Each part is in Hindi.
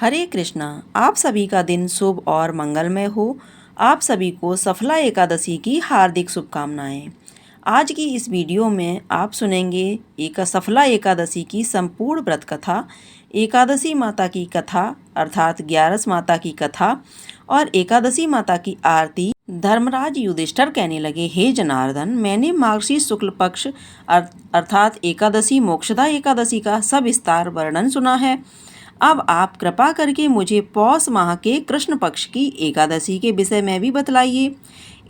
हरे कृष्णा। आप सभी का दिन शुभ और मंगलमय हो। आप सभी को सफला एकादशी की हार्दिक शुभकामनाएं। आज की इस वीडियो में आप सुनेंगे एक सफला एकादशी की संपूर्ण व्रत कथा, एकादशी माता की कथा अर्थात ग्यारस माता की कथा और एकादशी माता की आरती। धर्मराज युधिष्ठिर कहने लगे, हे जनार्दन, मैंने मार्गशीर्ष शुक्ल पक्ष अर्थात एकादशी मोक्षदा एकादशी का सविस्तार वर्णन सुना है। अब आप कृपा करके मुझे पौष माह के कृष्ण पक्ष की एकादशी के विषय में भी बतलाइए।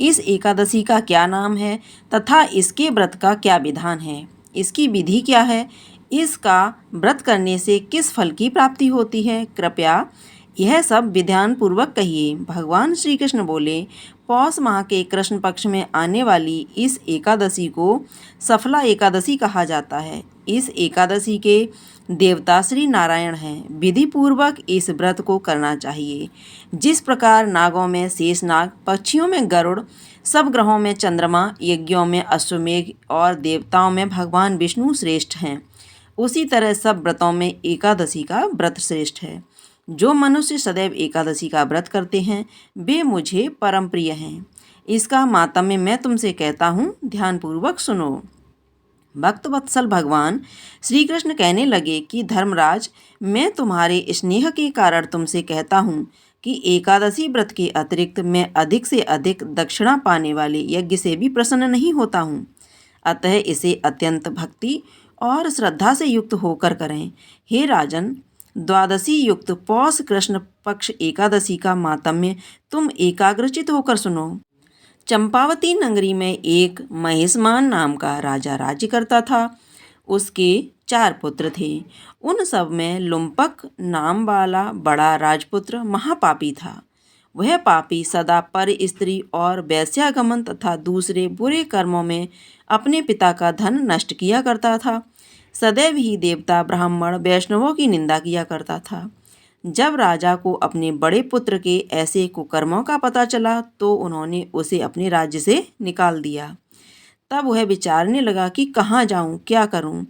इस एकादशी का क्या नाम है तथा इसके व्रत का क्या विधान है, इसकी विधि क्या है, इसका व्रत करने से किस फल की प्राप्ति होती है। कृपया यह सब विधान पूर्वक कहिए। भगवान श्री कृष्ण बोले, पौष माह के कृष्ण पक्ष में आने वाली इस एकादशी को सफला एकादशी कहा जाता है। इस एकादशी के देवता श्री नारायण हैं। विधि पूर्वक इस व्रत को करना चाहिए। जिस प्रकार नागों में शेषनाग, पक्षियों में गरुड़, सब ग्रहों में चंद्रमा, यज्ञों में अश्वमेघ और देवताओं में भगवान विष्णु श्रेष्ठ हैं, उसी तरह सब व्रतों में एकादशी का व्रत श्रेष्ठ है। जो मनुष्य सदैव एकादशी का व्रत करते हैं वे मुझे परम प्रिय हैं। इसका मातम्य मैं तुमसे कहता हूँ, ध्यानपूर्वक सुनो। भक्त वत्सल भगवान श्री कृष्ण कहने लगे कि धर्मराज, मैं तुम्हारे स्नेह के कारण तुमसे कहता हूँ कि एकादशी व्रत के अतिरिक्त मैं अधिक से अधिक दक्षिणा पाने वाले यज्ञ से भी प्रसन्न नहीं होता हूँ। अतः इसे अत्यंत भक्ति और श्रद्धा से युक्त होकर करें। हे राजन, द्वादशी युक्त पौष कृष्ण पक्ष एकादशी का मातम्य तुम एकाग्रचित होकर सुनो। चंपावती नगरी में एक महिष्मान नाम का राजा राज्य करता था। उसके 4 पुत्र थे। उन सब में लुम्पक नाम वाला बड़ा राजपुत्र महापापी था। वह पापी सदा पर स्त्री और वेश्यागमन तथा दूसरे बुरे कर्मों में अपने पिता का धन नष्ट किया करता था। सदैव ही देवता, ब्राह्मण, वैष्णवों की निंदा किया करता था। जब राजा को अपने बड़े पुत्र के ऐसे कुकर्मों का पता चला तो उन्होंने उसे अपने राज्य से निकाल दिया। तब वह विचारने लगा कि कहाँ जाऊँ, क्या करूँ।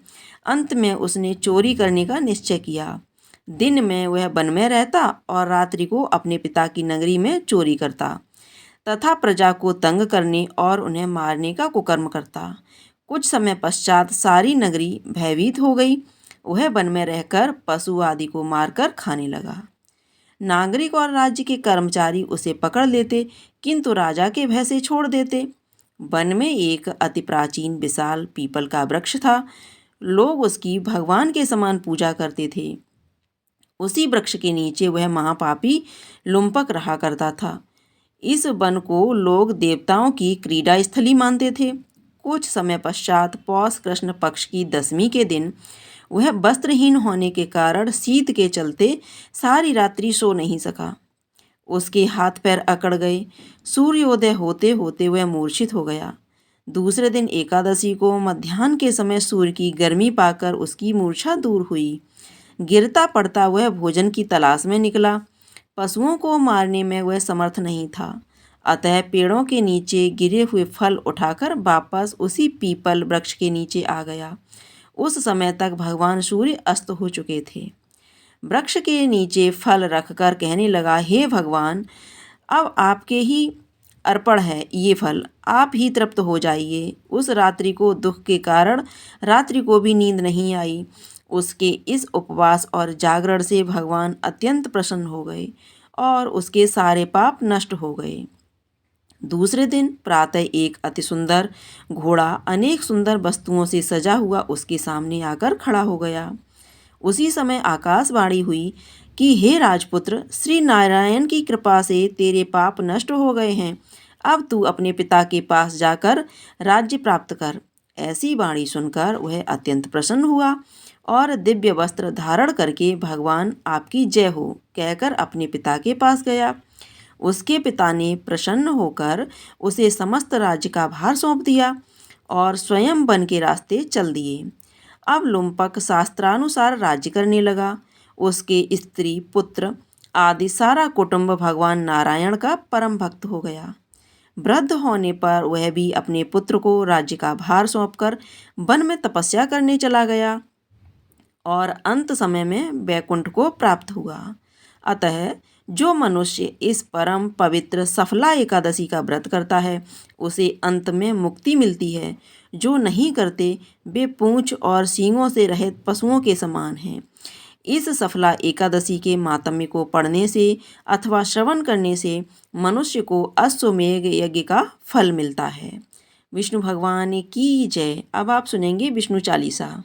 अंत में उसने चोरी करने का निश्चय किया। दिन में वह वन में रहता और रात्रि को अपने पिता की नगरी में चोरी करता तथा प्रजा को तंग करने और उन्हें मारने का कुकर्म करता। कुछ समय पश्चात सारी नगरी भयभीत हो गई। वह वन में रहकर पशु आदि को मारकर खाने लगा। नागरिक और राज्य के कर्मचारी उसे पकड़ लेते किंतु राजा के भय से छोड़ देते। वन में एक अति प्राचीन विशाल पीपल का वृक्ष था। लोग उसकी भगवान के समान पूजा करते थे। उसी वृक्ष के नीचे वह महापापी लुम्पक रहा करता था। इस वन को लोग देवताओं की क्रीड़ा स्थली मानते थे। कुछ समय पश्चात पौष कृष्ण पक्ष की दशमी के दिन वह वस्त्रहीन होने के कारण शीत के चलते सारी रात्रि सो नहीं सका। उसके हाथ पैर अकड़ गए। सूर्योदय होते होते वह मूर्छित हो गया। दूसरे दिन एकादशी को मध्याह्न के समय सूर्य की गर्मी पाकर उसकी मूर्छा दूर हुई। गिरता पड़ता वह भोजन की तलाश में निकला। पशुओं को मारने में वह समर्थ नहीं था, अतः पेड़ों के नीचे गिरे हुए फल उठाकर वापस उसी पीपल वृक्ष के नीचे आ गया। उस समय तक भगवान सूर्य अस्त हो चुके थे। वृक्ष के नीचे फल रखकर कहने लगा, हे भगवान, अब आपके ही अर्पण है ये फल, आप ही तृप्त हो जाइए। उस रात्रि को दुख के कारण रात्रि को भी नींद नहीं आई। उसके इस उपवास और जागरण से भगवान अत्यंत प्रसन्न हो गए और उसके सारे पाप नष्ट हो गए। दूसरे दिन प्रातः एक अति सुंदर घोड़ा अनेक सुंदर वस्तुओं से सजा हुआ उसके सामने आकर खड़ा हो गया। उसी समय आकाशवाणी हुई कि हे राजपुत्र, श्री नारायण की कृपा से तेरे पाप नष्ट हो गए हैं। अब तू अपने पिता के पास जाकर राज्य प्राप्त कर। ऐसी वाणी सुनकर वह अत्यंत प्रसन्न हुआ और दिव्य वस्त्र धारण करके भगवान आपकी जय हो कहकर अपने पिता के पास गया। उसके पिता ने प्रसन्न होकर उसे समस्त राज्य का भार सौंप दिया और स्वयं वन के रास्ते चल दिए। अब लुम्पक शास्त्रानुसार राज्य करने लगा। उसके स्त्री, पुत्र आदि सारा कुटुंब भगवान नारायण का परम भक्त हो गया। वृद्ध होने पर वह भी अपने पुत्र को राज्य का भार सौंपकर वन में तपस्या करने चला गया और अंत समय में वैकुंठ को प्राप्त हुआ। अतः जो मनुष्य इस परम पवित्र सफला एकादशी का व्रत करता है उसे अंत में मुक्ति मिलती है। जो नहीं करते वे पूंछ और सींगों से रहित पशुओं के समान हैं। इस सफला एकादशी के मातम्य को पढ़ने से अथवा श्रवण करने से मनुष्य को अश्वमेध यज्ञ का फल मिलता है। विष्णु भगवान की जय। अब आप सुनेंगे विष्णु चालीसा।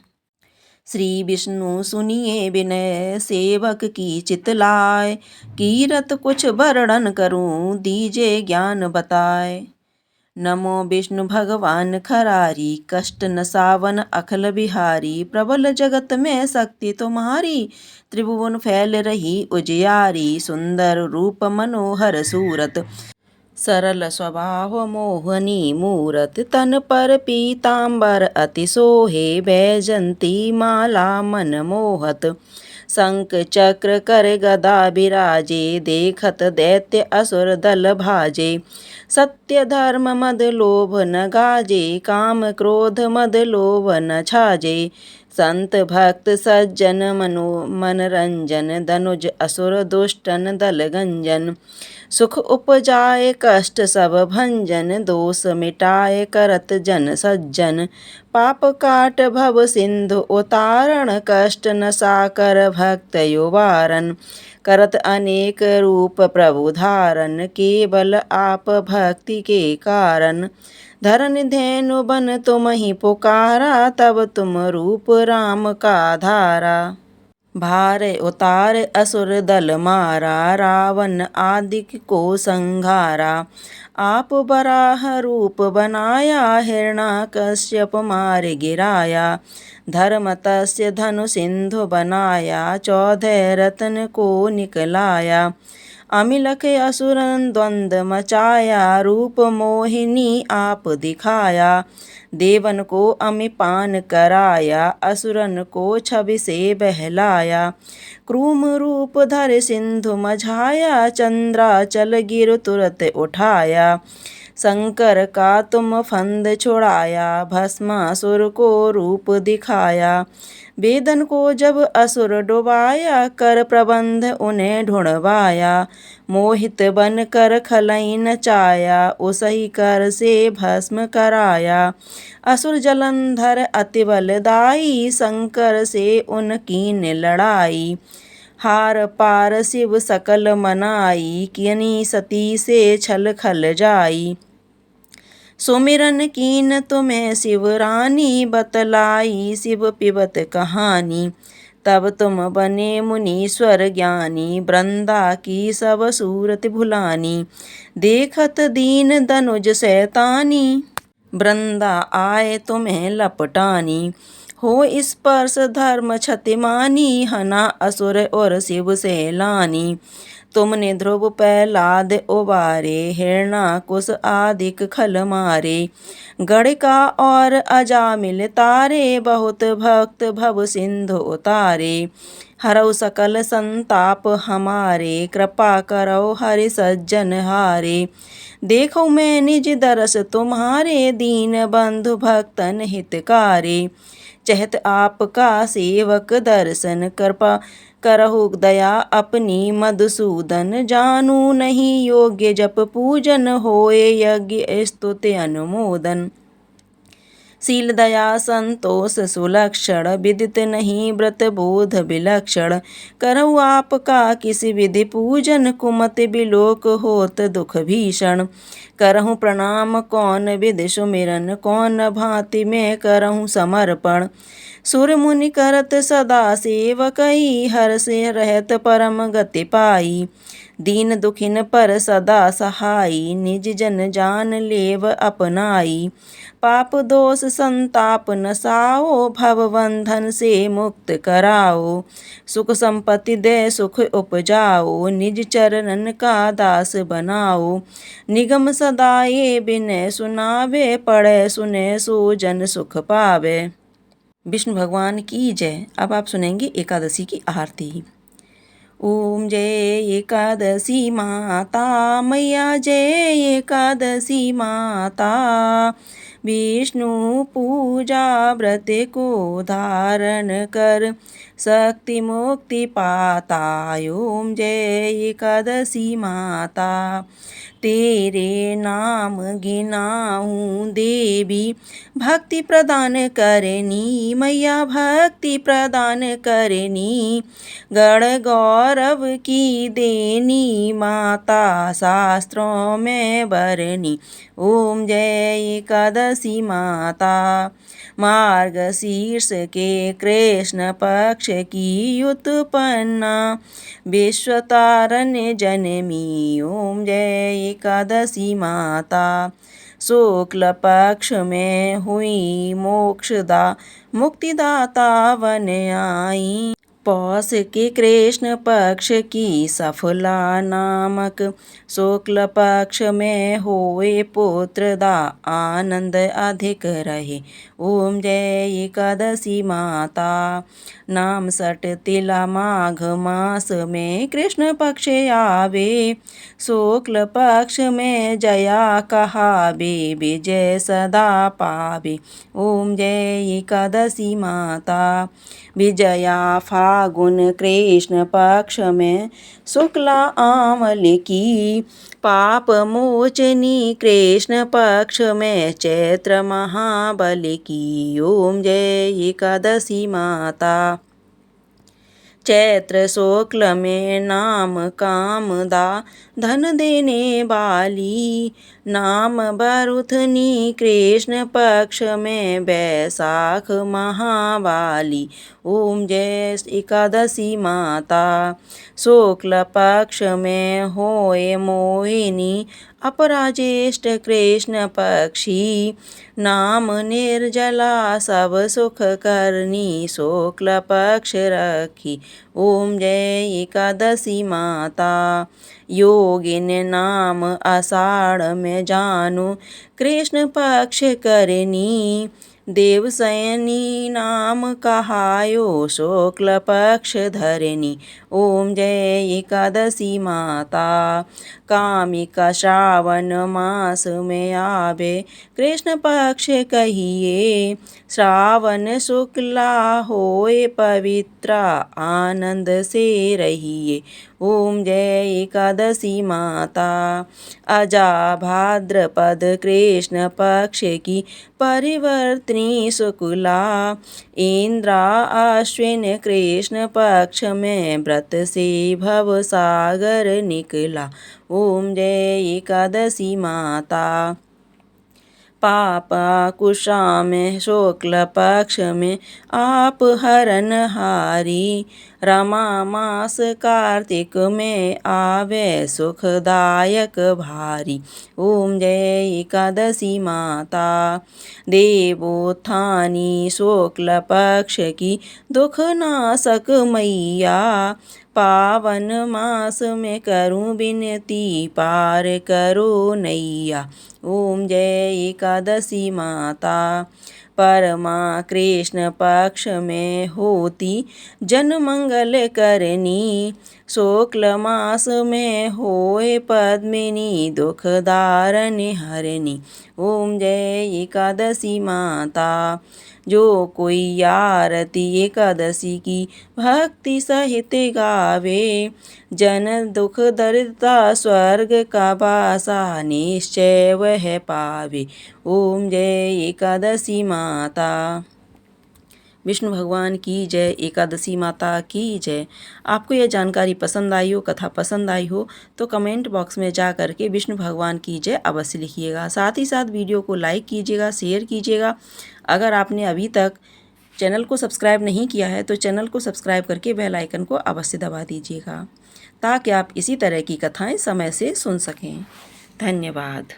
श्री विष्णु सुनिए विनय सेवक की चितलाय, कीरत कुछ वर्णन करूं दीजे ज्ञान बताए। नमो विष्णु भगवान खरारी, कष्ट न सावन अखिल बिहारी। प्रबल जगत में शक्ति तुम्हारी, त्रिभुवन फैल रही उजियारी। सुंदर रूप मनोहर सूरत, सरल स्वभाव मोहनी मूरत। तन पर पीताम्बर अति सोहे, बैजंती माला मन मोहत। शंख चक्र कर गदा बिराजे, देखत दैत्य असुर दल भाजे। सत्य धर्म मद लोभ न गाजे, काम क्रोध मद लोभ न छाजे। संत भक्त सज्जन मनरंजन, धनुज असुर दुष्टन दल गंजन। सुख उपजाए कष्ट सब भंजन, दोष मिटाए करत जन सज्जन। पाप काट भव सिंधु उतारण, कष्ट न साकर भक्त युवारन। करत अनेक रूप प्रभु धारण, केवल आप भक्ति के कारण। धरन धेनु बन तुम ही पुकारा, तब तुम रूप राम का धारा। भार उतार असुर दल मारा, रावण आदिक को संघारा। आप बराह रूप बनाया, हिरण्याकश्यप मार गिराया। धर्म तस्य धनु सिंधु बनाया, 14 रत्न को निकलाया। अमिलख असुरन द्वंद मचाया, रूप मोहिनी आप दिखाया। देवन को अमिपान कराया, असुरन को छवि से बहलाया। क्रूम रूप धर सिंधु मझाया, चंद्राचल गिर तुरत उठाया। शंकर का तुम फंद छुड़ाया, भस्मासुर को रूप दिखाया। वेदन को जब असुर डुबाया, कर प्रबंध उन्हें ढूंढवाया। मोहित बन कर खलई नचाया, उसही कर से भस्म कराया। असुर जलंधर अति बलदाई, शंकर से उनकीन लड़ाई। हार पार शिव सकल मनाई, कियनी सती से छल खल जाई। सुमिरन कीन तुम्हें शिव रानी, बतलाई शिव पिबत कहानी। तब तुम बने मुनीश्वर ज्ञानी, वृंदा की सब सूरत भुलानी। देखत दीन धनुज शैतानी, वृंदा आए तुम्हें लपटानी। हो स्पर्श धर्म क्षतिमानी, हना असुर और शिव से लानी। तुमने ध्रुव प्रहलाद उबारे, हिरण्याकुश आदिक खल मारे। गणिका और अजामिल तारे, बहुत भक्त भव सिंधु उतारे। हरौ सकल संताप हमारे, कृपा करौ हरि सज्जन हारे। देखो मैं निज दरस तुम्हारे, दीन बंधु भक्तन हितकारे। चहत आपका सेवक दर्शन, कृपा करहु दया अपनी मधुसूदन। जानू नहीं योग्य जप पूजन, होए यज्ञ स्तुति अनुमोदन। शील दया संतोष सुलक्षण, विदित नहीं व्रत बोध विलक्षण। करहु आपका किस विधि पूजन, कुमति बिलोक होत दुख भीषण। करहु प्रणाम कौन विधि सुमिरन, कौन भांति में करहु समर्पण। सुर मुनि करत सदा सेवकई, हर से रहत परम गति पाई। दीन दुखिन पर सदा सहाई, निज जन जान लेव अपनाई। पाप दोष संताप नसाओ, भव बंधन से मुक्त कराओ। सुख संपत्ति दे सुख उपजाओ, निज चरणन का दास बनाओ। निगम सदा ये बिनय सुनावे, पढ़े सुने सो जन सुख पावे। विष्णु भगवान की जय। अब आप सुनेंगे एकादशी की आरती। ओम जय एकादशी माता मैया, जय एकादशी माता। विष्णु पूजा व्रत को धारण कर शक्ति मुक्ति पाता। ओम जय एकादशी माता। तेरे नाम गिनाऊं देवी भक्ति प्रदान करनी, मैया भक्ति प्रदान करनी। गण गौरव की देनी माता शास्त्रों में बरनी। ओम जय एकादशी माता। मार्गशीर्ष के कृष्ण पक्ष की उत्पन्ना विश्वतारण्य जनमी। ओम जय एकादशी माता। शुक्ल पक्ष में हुई मोक्षदा मुक्तिदाता वन आई। पौष के कृष्ण पक्ष की सफला नामक शुक्ल पक्ष में होए पुत्रदा आनंद अधिक रहे। ओम जय एकादशी माता। नाम सट तिला माघ मास में कृष्ण पक्ष आवे। शुक्ल पक्ष में जया कहावे, विजय सदा पावे। ओम जय एकादशी माता। विजया फागुन कृष्ण पक्ष में शुक्ला आमल की। पाप मोचनी कृष्ण पक्ष में चैत्र महाबल की। ओम जय एकादशी माता। चैत्र शुक्ल में नाम कामदा धन देने वाली। नाम बरुथनी कृष्ण पक्ष में बैसाख महावाली। ओम जय एकादशी माता। शुक्ल पक्ष में होए मोहिनी अपराजेष्ठ कृष्ण पक्षी। नाम निर्जला सब सुख करनी, शुक्ल पक्ष रखी। ओम जय एकादशी माता। योगिन नाम आषाढ़ में जानू कृष्ण पक्ष करनी। देवशयनी नाम कहायो शुक्ल पक्ष धरनी। ओम जय एकादशी माता। कामिका श्रावण मास में आवे कृष्ण पक्ष कहिए। श्रावण शुक्ला होए पवित्रा आनंद से रहिए। ओम जय एकादशी माता। अजा भाद्रपद कृष्ण पक्ष की परिवर्तनी शुक्ला। इंद्रा अश्विन कृष्ण पक्ष में व्रत से भव सागर निकला। ओम जय एकादशी माता। पापा कुशा में शुक्ल पक्ष में आप हरन हारी। रमा मास कार्तिक में आवे सुखदायक भारी। ओम जय एकादशी माता। देवोत्थानी शुक्ल पक्ष की दुख नाशक मैया। पावन मास में करूं बिनती पार करो नैया। ओम जय एकादशी माता। परमा कृष्ण पक्ष में होती जन मंगल करनी। शुक्ल मास में होए पद्मिनी दुख दारन हरनी। ओम जय एकादशी माता। जो कोई आरती एकादशी की भक्ति सहित गावे। जन दुख दरिद्रता स्वर्ग का वासा निश्चय वह पावे। ओम जय एकादशी माता। विष्णु भगवान की जय, एकादशी माता की जय। आपको यह जानकारी पसंद आई हो, कथा पसंद आई हो तो कमेंट बॉक्स में जा कर के विष्णु भगवान की जय अवश्य लिखिएगा। साथ ही साथ वीडियो को लाइक कीजिएगा, शेयर कीजिएगा। अगर आपने अभी तक चैनल को सब्सक्राइब नहीं किया है तो चैनल को सब्सक्राइब करके बेल आइकन को अवश्य दबा दीजिएगा ताकि आप इसी तरह की कथाएँ समय से सुन सकें। धन्यवाद।